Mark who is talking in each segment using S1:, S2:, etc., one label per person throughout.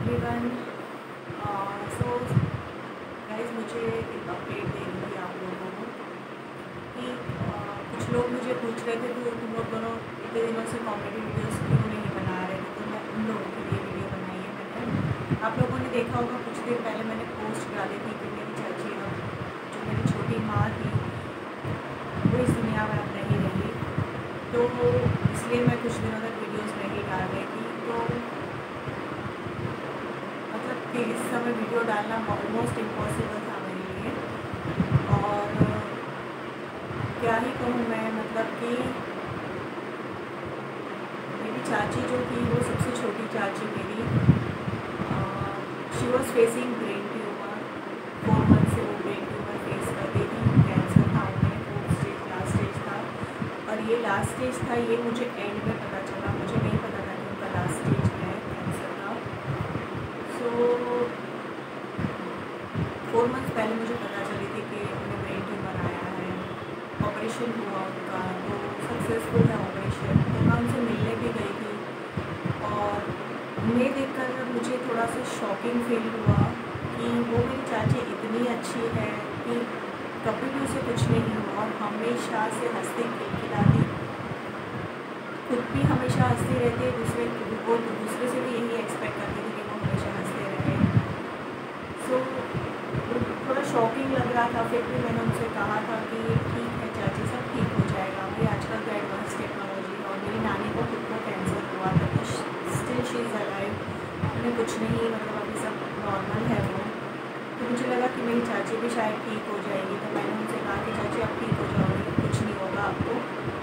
S1: Everyone. So guys, मुझे एक update देनी थी आप लोगों को कि कुछ लोग मुझे पूछ रहे थे कि तुम लोग दोनों इतने दिनों से कॉमेडी वीडियोस क्यों नहीं बना रहे थे, तो मैं उन लोगों के लिए वीडियो बनाई है मैंने। आप लोगों ने देखा होगा, कुछ दिन पहले मैंने पोस्ट डाली थी कि मेरी चाची अब जो मेरी छोटी माँ थी वो इस दुनिया में अब नहीं रही, तो इसलिए मैं कुछ दिनों तक वीडियोज़ नहीं डाल रही थी। तो मतलब कि इस समय वीडियो डालना ऑलमोस्ट इम्पॉसिबल था मेरे लिए। और क्या ही कहूँ मैं, मतलब कि मेरी चाची जो थी वो सबसे छोटी चाची मेरी, she was facing brain tumour. 4 month से वो ब्रेन ट्यूमर फेस कर रही थी। कैंसर था उन्हें, 4th स्टेज लास्ट स्टेज था। और ये लास्ट स्टेज था, ये मुझे एंड में पता चला, मुझे नहीं पता था कि उनका लास्ट स्टेज है कैंसर का। सो 4 मंथ्स पहले मुझे पता चली थी कि उन्हें ब्रेन ट्यूमर आया है। ऑपरेशन हुआ उनका, तो सक्सेसफुल है ऑपरेशन। तो मैं उनसे मिलने भी गई थी और उन्हें देखकर मुझे थोड़ा सा शॉकिंग फील हुआ कि वो मेरी चाची इतनी अच्छी है कि कभी भी उसे कुछ नहीं हुआ और हमेशा से हंसती खिलखिलाती, खुद भी हमेशा हंसती रहती है, दूसरे से भी यही एक्सपेक्ट करती थी कि वो हमेशा हंसते रहे। सो थोड़ा शॉकिंग लग रहा था। फिर भी मैंने उनसे कहा था कि ठीक है चाची, सब ठीक हो जाएगा। अभी आजकल का एडवांस टेक्नोलॉजी, और मेरी नानी को खुद को कैंसर हुआ था, तो स्टिल शी इज़ अलाइव, उन्हें कुछ नहीं, मतलब अभी सब नॉर्मल है वो। तो मुझे लगा कि मेरी चाची भी शायद ठीक हो जाएगी। तो मैंने उनसे कहा कि चाची आप ठीक हो जाओगे, कुछ नहीं होगा आपको,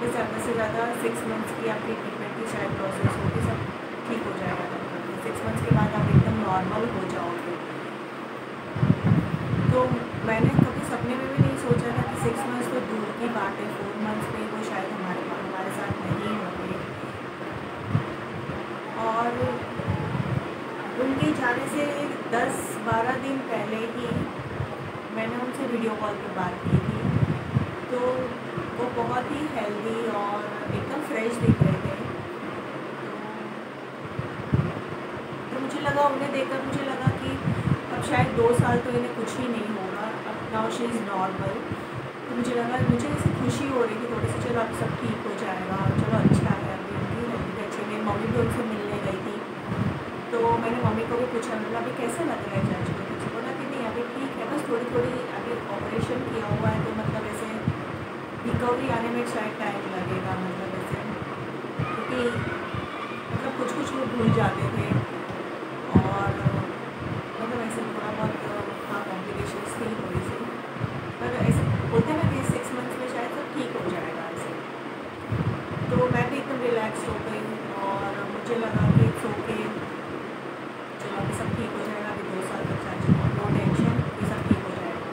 S1: बस ज़्यादा से ज़्यादा 6 मंथ्स की आपकी ट्रीटमेंट की शायद प्रोसेस होगी, सब ठीक हो जाएगा तब तक। 6 मंथ्स के बाद आप एकदम नॉर्मल हो जाओगे। तो मैंने कभी सपने में भी नहीं सोचा था कि 6 मंथ्स तो दूर की बात है, 4 मंथ्स में वो शायद हमारे साथ नहीं होंगे। और उनके जाने से 10-12 दिन पहले ही मैंने उनसे वीडियो कॉल पर बात की थी। तो वो बहुत ही हेल्दी और एकदम फ्रेश दिख रहे थे। तो मुझे लगा, उन्हें देखकर मुझे लगा कि अब शायद 2 साल तो इन्हें कुछ ही नहीं होगा, अब नाउ शी इज़ नॉर्मल। तो मुझे लगा, मुझे ऐसे खुशी हो रही थी थोड़ी सी, चलो अब सब ठीक हो जाएगा, चलो अच्छा है, अभी उनकी हेल्थ भी अच्छी। मेरी मम्मी भी उनसे मिलने गई थी, तो मैंने मम्मी को भी पूछा, मतलब अभी कैसा लग रहा है चाची को? मुझे बोला कि नहीं अभी ठीक है, बस थोड़ी थोड़ी अभी ऑपरेशन किया हुआ है, तो मतलब ऐसे रिकवरी आने में शायद टाइम लगेगा, मतलब ऐसे, क्योंकि मतलब कुछ लोग भूल जाते थे और मतलब ऐसे थोड़ा बहुत हाँ कॉम्प्लिकेशंस थी थोड़ी सी, पर ऐसे होते ना कि 6 मंथ्स में शायद सब ठीक हो जाएगा ऐसे। तो मैं भी एकदम रिलैक्स हो गई और मुझे लगा कि इट्स ओके, चलो अभी सब ठीक हो जाएगा, अभी 2 साल तक चाची को नो टेंशन, ये सब ठीक हो जाएगा।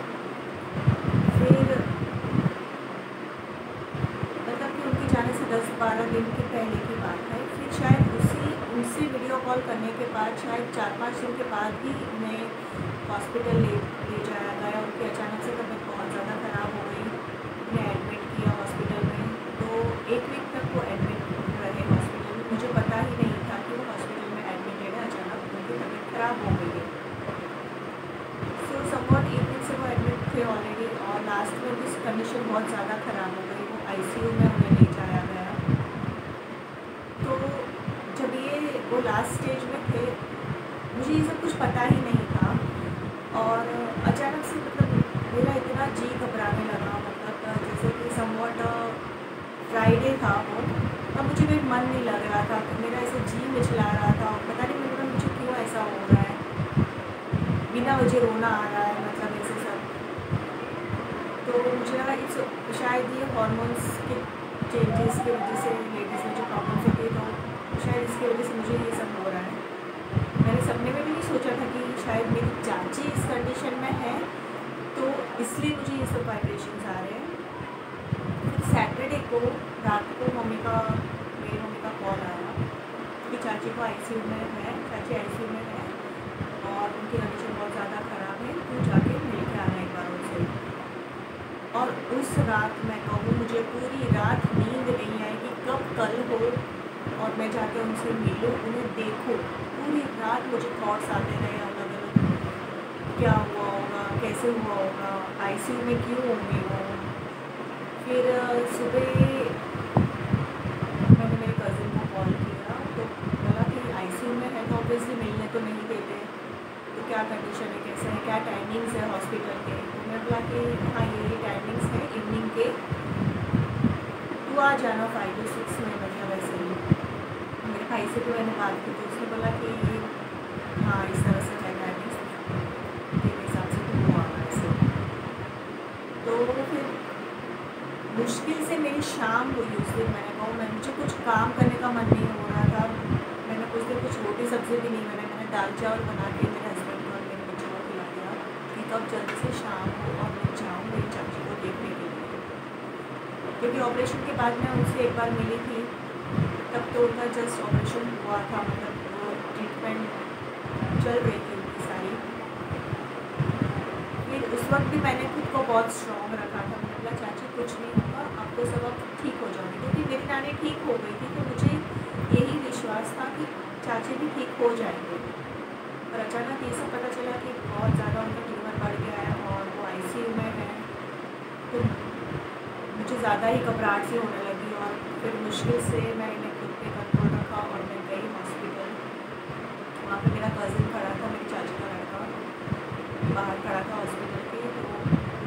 S1: फिर मतलब कि उनके जाने से 10-12 दिन के पहले की बात है। फिर शायद उनसे वीडियो कॉल करने के बाद शायद 4-5 दिन के बाद ही उन्हें हॉस्पिटल ले जाया गया। उनकी अचानक से तबीयत बहुत ज़्यादा ख़राब हो गई, उन्हें एडमिट किया हॉस्पिटल में। तो 1 वीक तक वो एडमिट रहे हॉस्पिटल में। मुझे पता ही नहीं था कि वो हॉस्पिटल में एडमिटेड है, अचानक उनकी तबीयत ख़राब हो गई है। सो समवॉट 1 वीक से वो एडमिट थे ऑलरेडी, और लास्ट में उनकी कंडीशन बहुत ज़्यादा ख़राब हो गई, वो ICU में उन्हें ले जाया गया। तो जब वो लास्ट स्टेज में थे, मुझे ये सब कुछ पता ही नहीं था, और अचानक से मतलब मेरा इतना जी घबराने लगा, मतलब जैसे कि समवॉट फ्राइडे था वो, अब मुझे कोई मन नहीं लग रहा था, तो मेरा ऐसे जी मिचला रहा था, और पता नहीं मतलब मुझे क्यों ऐसा हो रहा है, बिना वजह रोना आ रहा है, मतलब ऐसे सब। तो मुझे लगा शायद ये हॉर्मोन्स के चेंजेस की वजह से लेडीज़ में जो प्रॉब्लम्स होती है, तो शायद इसकी वजह से मुझे ये सब हो रहा है। मैंने सपने में भी नहीं सोचा था कि शायद मेरी चाची इस कंडीशन में है, तो इसलिए मुझे ये सब वाइब्रेशंस आ रहे हैं। फिर सैटरडे को रात को मेरी मम्मी का कॉल आया कि चाची को ICU में है, चाची ICU में है और उनकी कंडीशन बहुत ज़्यादा ख़राब है, तू जाके मिल के आना एक बार उनसे। और उस रात मैं कहूँ, मुझे पूरी रात नींद नहीं आई कि कब कल हो और मैं जाके उनसे मिलूँ, उन्हें देखूँ। पूरी रात मुझे थॉट्स आते रहे अलग अलग, क्या हुआ होगा, कैसे हुआ होगा, आईसीयू में क्यों होंगे वो। फिर सुबह मैंने मेरे कज़िन को कॉल किया तो बोला कि आईसीयू में है तो ऑब्वियसली मिलने तो नहीं देते, तो क्या कंडीशन है, कैसे है, क्या टाइमिंग्स है हॉस्पिटल के। तो मैंने बोला कि हाँ ये टाइमिंग्स है इवनिंग के, तू आ जाना 5 to 6 में, मतलब ऐसे ही। मेरे भाई से भी मैंने बात की तो उसने बोला कि हाँ इस तरह से है टाइमिंग्स, तेरे हिसाब से तुम आ ऐसे। तो फिर मुश्किल से मेरी शाम हुई उस दिन। मैंने कहा मुझे कुछ काम करने का मन नहीं हो रहा था। मैंने कुछ दिन कुछ रोटी सब्ज़ी भी नहीं मैंने दाल चावल बना के मेरे हस्बैंड को और मेरे बच्चों को खिला दिया कि कब जल्दी से शाम हो और मैं जाऊँ मेरी चाची को देखने के लिए। क्योंकि ऑपरेशन के बाद मैं उनसे एक बार मिली थी, तब तो उनका जस्ट ऑपरेशन हुआ था, मतलब ट्रीटमेंट चल रही थी उनकी सारी। फिर उस वक्त भी मैंने खुद को बहुत स्ट्रॉन्ग रखा था। मैंने बोला चाची कुछ नहीं होगा, आपको सब अब ठीक हो जाएंगे, क्योंकि मेरी नानी ठीक हो गई थी तो मुझे यही विश्वास था कि चाची भी ठीक हो जाएंगे। और अचानक ये सब पता चला कि बहुत ज़्यादा उनका ट्यूमर बढ़ गया है और वो आईसीयू में है, तो मुझे ज़्यादा ही घबराहट सी होने लगी। और फिर मुश्किल से मैंने खुद पे कंट्रोल रखा और मैं गई हॉस्पिटल। वहाँ पे मेरा कज़िन खड़ा था, मेरी चाची का लड़का बाहर खड़ा था हॉस्पिटल के, तो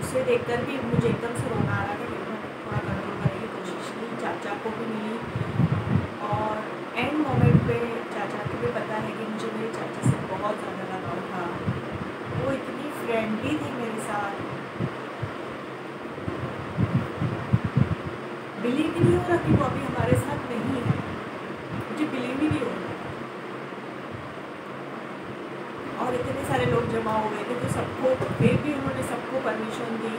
S1: उसे देखकर भी मुझे एकदम से रोना आ रहा था। फिर मैंने थोड़ा कंट्रोल करने की कोशिश की, चाचा को भी मिली। और एंड मोमेंट पे चाचा को भी पता है कि मुझे मेरी चाची से बहुत ज़्यादा लगाव था। वो इतनी फ्रेंडली थी मेरे साथ, बिलीव ही नहीं हो रहा कि वो अभी हमारे साथ नहीं है, मुझे बिलीव ही नहीं हो रहा। और इतने सारे लोग जमा हो गए थे तो सबको, फिर भी उन्होंने सबको परमिशन दी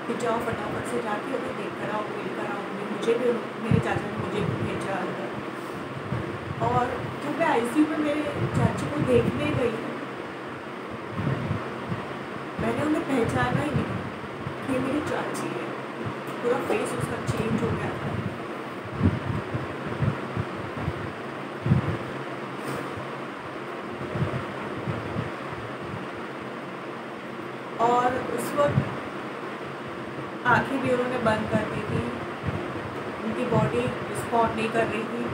S1: कि जाओ फटाफट से जाके उन्हें देख कर आओ, मिल कर आओ। मुझे भी, मेरे चाचा ने मुझे भी भेजा अंदर। और जब मैं आईसीयू में मेरे चाची को देखने गई, मैंने उन्हें पहचाना ही नहीं कि मेरी चाची है। पूरा फेस उसका चेंज हो गया था। और उस वक्त आँखें भी उन्होंने बंद कर दी थी, उनकी बॉडी रिस्पॉन्ड नहीं कर रही थी।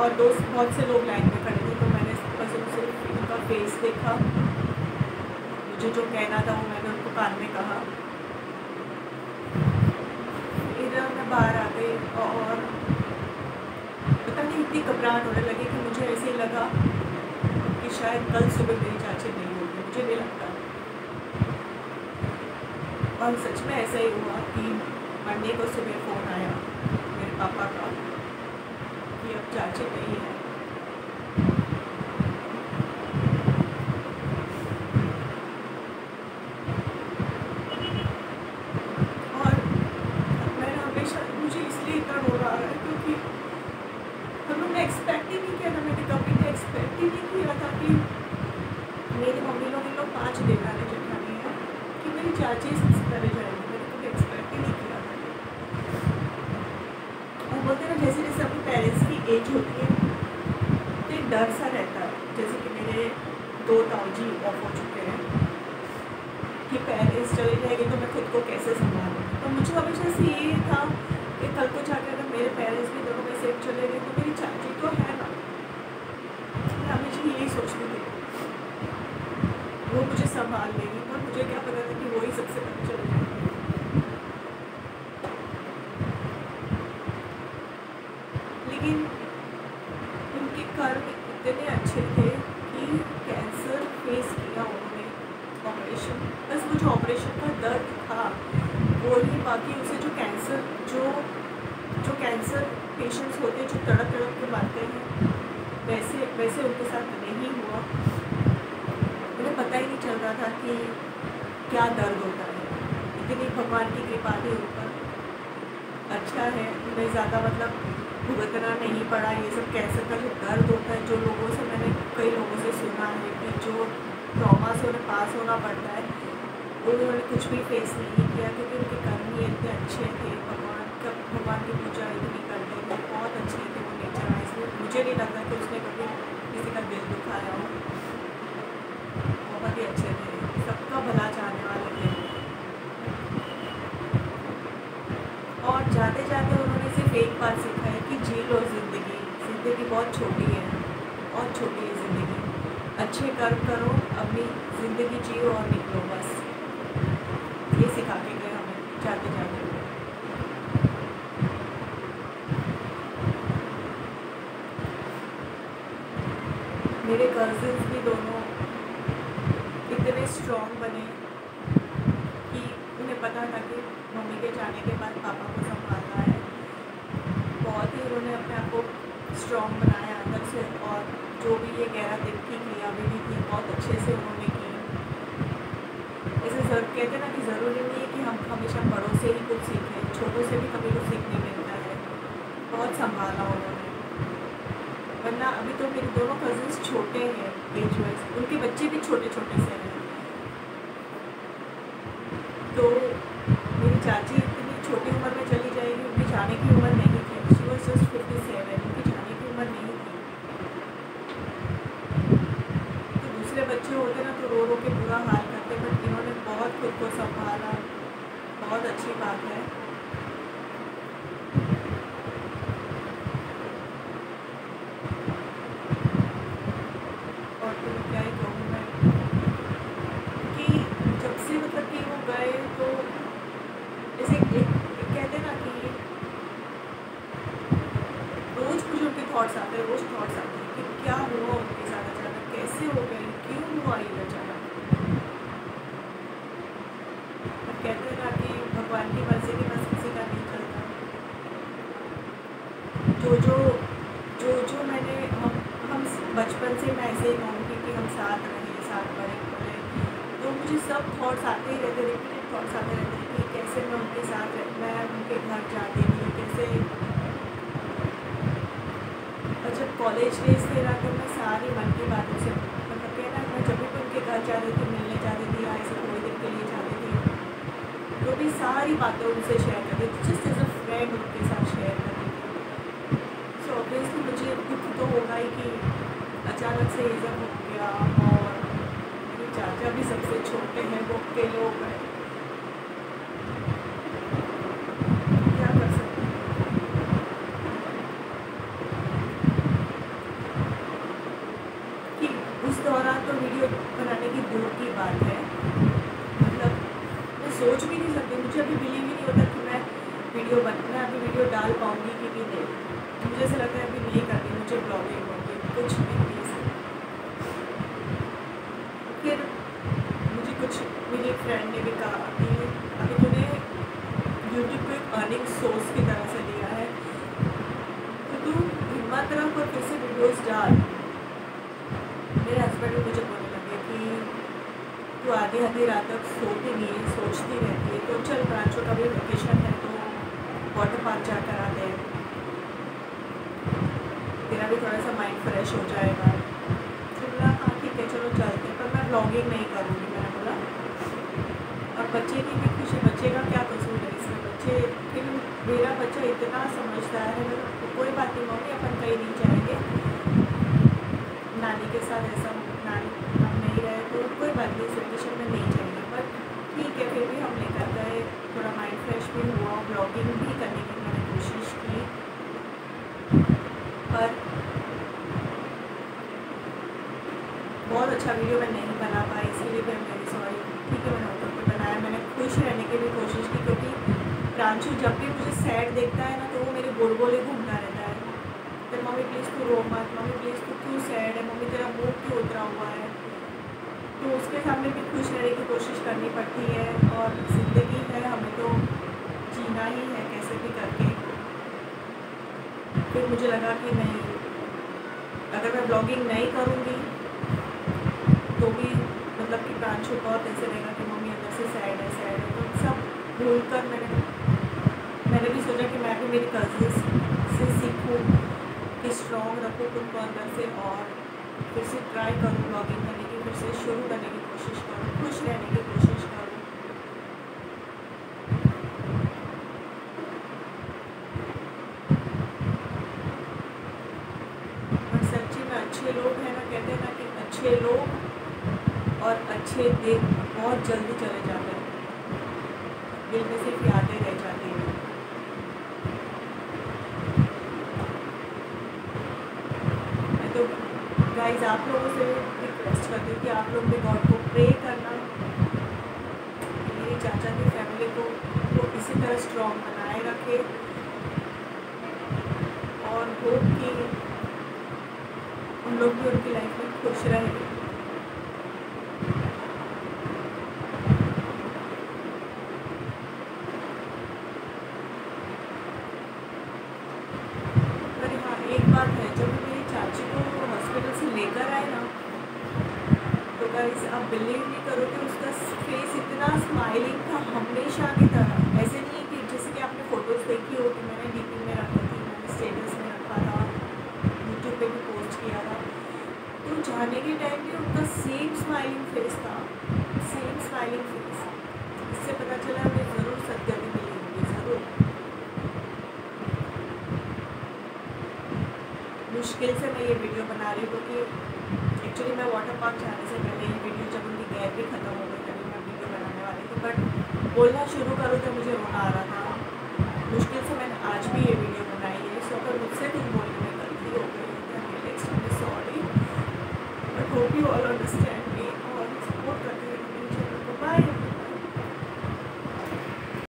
S1: और दोस्त बहुत से लोग लाइन में खड़े थे, तो मैंने बस उनसे उनका फेस देखा, मुझे जो कहना था वो मैंने उनको कान में कहा। इधर मैं बाहर आ गई और पता नहीं इतनी घबराहट होने लगी कि मुझे ऐसे ही लगा कि शायद कल सुबह मेरी चाची नहीं होगी, मुझे नहीं लगता। और सच में ऐसा ही हुआ कि मंडे को सुबह फ़ोन आया मेरे पापा का कि अब चाची नहीं है। और मैंने हमेशा, मुझे इसलिए इतना रोना आ रहा है क्योंकि हम लोग ने एक्सपेक्ट ही नहीं किया था, मैंने कभी भी एक्सपेक्ट ही नहीं किया था कि मेरी मम्मी लोग, इन लोग 5 दिन आने जेठानी है, कि मेरी चाची सबसे पहले जाएगी। मैंने कभी एक्सपेक्ट ही नहीं किया था। और बोलते हैं ना, जैसे जैसे अपने पेरेंट्स की एज होती है तो एक डर सा रहता है। जैसे कि मेरे 2 ताऊजी ऑफ हो चुके हैं कि पेरेंट्स चले जाएंगे तो मैं खुद को कैसे संभालूँ। तो मुझे हमेशा से ये था कि कल को जाकर अगर मेरे पेरेंट्स भी दोनों में से एक चले गए तो मेरी चाची तो है ना। मैं हमेशा यही सोचती थी वो मुझे संभाल लेगी, और मुझे क्या पता था कि वो ही सबसे पहले चले जाएंगे। लेकिन उनके कर्म इतने अच्छे थे कि कैंसर फेस किया उन्होंने, ऑपरेशन, बस वो जो ऑपरेशन का दर्द था वो ही, बाकी उसे जो कैंसर, जो कैंसर पेशेंट्स होते हैं जो तड़प तड़प के मरते हैं, वैसे उनके साथ नहीं हुआ। उन्हें पता ही नहीं चल रहा था कि क्या दर्द होता है। इतनी भगवान की कृपा थी उन पर। अच्छा है उन्हें ज़्यादा मतलब भुगतना नहीं पड़ा। ये सब कैंसर का जो दर्द होता है, जो लोगों से, मैंने कई लोगों से सुना है कि जो ट्रॉमा से उन्हें पास होना पड़ता है, वो उन्होंने कुछ भी फेस नहीं किया क्योंकि उनके कर्म ही इतने अच्छे थे। भगवान की पूजा इतनी करते थे, बहुत अच्छे थे वो नेचर वाइज। मुझे नहीं लगता कि उसने कभी किसी का दिल दुखाया हो। बहुत ही अच्छे थे, सबका भला चाहने वाले थे। और जाते जाते उन्होंने सिर्फ एक बात सीखा है कि जी लो ज़िंदगी बहुत छोटी है, बहुत छोटी है ज़िंदगी। अच्छे कर्म करो, अपनी ज़िंदगी जियो और निकलो, बस ये सिखा के गए हमें जाते जाते। मेरे कज़िन्स भी दोनों इतने स्ट्रॉन्ग बने कि उन्हें पता था कि मम्मी के जाने के बाद पापा को संभालना है। बहुत ही उन्होंने अपने आप को स्ट्रॉन्ग बनाया अंदर से, और जो भी ये 11 दिन की क्रियाविधि थी बहुत अच्छे से उन्होंने की। ऐसे कहते ना कि ज़रूरी नहीं है कि हम हमेशा बड़ों से ही कुछ सीखें, छोटों से भी कभी कुछ सीखने मिलता है। बहुत संभाला उन्होंने, वरना अभी तो मेरे दोनों कज़िन्स छोटे हैं एज वाइज, उनके बच्चे भी छोटे छोटे से हैं। तो मेरी चाची इतनी छोटी उम्र में चली जाएगी, उनकी जाने की उम्र नहीं थी। शी वॉज जस्ट 57, उनकी जाने की उम्र नहीं थी। तो दूसरे बच्चे होते ना तो रो रो के बुरा हाल करते, बट इन्होंने बहुत खुद को संभाला, बहुत अच्छी बात है। और तो क्या ही कहूँ मैं कि जब से मतलब कि वो गए तो जैसे एक कहते ना कि रोज़ कुछ उनके थॉट्स आते हैं, रोज़ थॉट्स आते हैं कि क्या हुआ उनके साथ अचानक, कैसे हो गई, क्यों हुआ ये अचानक। कहते हैं ना कि भगवान की मर्जी के बस किसी का नहीं चलता। जो मैंने हम बचपन से मैं ऐसे ही कहूँगी कि हम साथ रहे, साथ पढ़े, तो मुझे सब थॉट्स आते ही रहते, रिपीटेड थॉट्स आते रहते हैं कि कैसे मैं उनके साथ मैं उनके घर जाती थी, कैसे। और जब कॉलेज डेज थे ना तो मैं सारी मन की बातों से मतलब कहना मैं जब भी उनके घर जाती थी, मिलने जाती थी या ऐसे थोड़ी देर के लिए जाती थी, तो भी सारी बातें उनसे शेयर करती थी, जस्ट एज अ फ्रेंड उनके साथ शेयर करती थी। सो ऑब्वियसली मुझे दुख तो होगा ही कि अचानक से ये सब हो गया। और मेरे चाचा भी सबसे छोटे हैं, वो अकेले हो गए, क्या कर सकते हैं। कि उस दौरान तो वीडियो बनाने की दूर की बात है, मतलब मैं सोच भी नहीं सकती, मुझे अभी बिलीव ही नहीं होता कि मैं अभी वीडियो डाल पाऊँगी कि नहीं। मुझे ऐसा लगता है अभी नहीं करनी मुझे ब्लॉगिंग कुछ नहीं। फिर मुझे कुछ मेरी फ्रेंड ने भी कहा कि अभी तूने यूट्यूब को एक अर्निंग सोर्स की तरह से लिया है, तो तू हिम्मत रख और फिर से वीडियोज़ डाल। मेरे हस्बैंड भी मुझे बोलने लगे कि तू आधी रात तक सोती नहीं है, सोचती रहती है, तो चल ब्रांचों का भी वेकेशन है तो वाटर पार्क जाकर आते हैं, तेरा भी थोड़ा सा माइंड फ्रेश हो जाएगा। तो बोला हाँ ठीक है चलो चलते हैं, पर मैं ब्लॉगिंग नहीं करूँगी, मैंने बोला। और बच्चे की भी खुशी, बच्चे का क्या कसूर है इसमें, लेकिन मेरा बच्चा इतना समझदार है। तो कोई बात नहीं मम्मी, अपन कहीं नहीं जाएंगे, नानी के साथ ऐसा नानी हम नहीं रहे तो कोई बात नहीं, इस वेकेशन में नहीं जाएंगे। बट ठीक है, फिर भी हम लेकर गए, थोड़ा माइंड फ्रेश भी हुआ, ब्लॉगिंग भी करने की मैंने कोशिश की, पर बहुत अच्छा वीडियो मैं नहीं बना पाई, इसलिए मैं वेरी सॉरी। ठीक है, मैंने ऊपर पर बनाया, मैंने खुश रहने की भी कोशिश की, क्योंकि प्रांशु जब भी मुझे सैड देखता है ना तो वो मेरे गोल गोल ही घूमता रहता है। तो मम्मी प्लीज़ तू रो मत, मम्मी प्लीज़ तू क्यों सैड है, मम्मी तेरा मुँह क्यों उतरा हुआ है। तो उसके सामने भी खुश रहने की कोशिश करनी पड़ती है, और ज़िंदगी है, हमें तो जीना ही है कैसे भी करके। फिर मुझे लगा कि नहीं, अगर मैं ब्लॉगिंग नहीं करूँगी तो भी मतलब कि प्रांशु बहुत ऐसे रहेगा कि मम्मी अंदर से सैड है। तो सब भूल कर मैंने भी सोचा कि मैं भी मेरी कज़िन्स से सीखूँ कि स्ट्रॉन्ग रखूँ खुद को अंदर से, और फिर से ट्राई करूँ ब्लॉगिंग करने की, फिर से शुरू करने की कोशिश करूँ, खुश रहने की कोशिश करूँ। अच्छे लोग हैं ना, कहते हैं ना कि अच्छे लोग और अच्छे दिन बहुत जल्दी चले जाते हैं, दिल में सिर्फ यादें रह जाती हैं। मैं तो गाइज आप लोगों से रिक्वेस्ट करती हूँ कि आप लोग भी गॉड को प्रे करना, मेरी चाचा की फैमिली को वो इसी तरह स्ट्रॉन्ग बनाए रखे और होप कि उन लोग भी उनकी लाइफ में खुश रहेंगे। पर हाँ एक बात है, जब मेरी चाची को हॉस्पिटल से लेकर आए ना, तो गाइस आप बिलीव नहीं करोगे, उसका फेस इतना स्माइलिंग था हमेशा की तरह। ऐसे नहीं है कि जैसे कि आपने फ़ोटोज़ देखी हो कि मैंने डीपी में रखी थी, मैंने स्टेटस में रखा था, यूट्यूब पे भी पोस्ट किया था, तो जाने के टाइम भी उनका सेम स्माइलिंग फेस था, सेम स्माइलिंग फेस। इससे पता चला हमें ज़रूर सदगति मिली होगी, ज़रूर। मुश्किल से मैं ये वीडियो बना रही हूँ क्योंकि एक्चुअली मैं वाटर पार्क जाने से पहले ये वीडियो, जब उनकी गैर भी ख़त्म हो गई तभी मैं वीडियो बनाने वाली थी, बट बोलना शुरू करूँ तो मुझे रोना आ रहा था। मुश्किल से मैंने आज भी ये वीडियो बनाई है, सो अगर मुझसे कुछ बोलने में गलती हो गई तो sorry, but hope you all understand.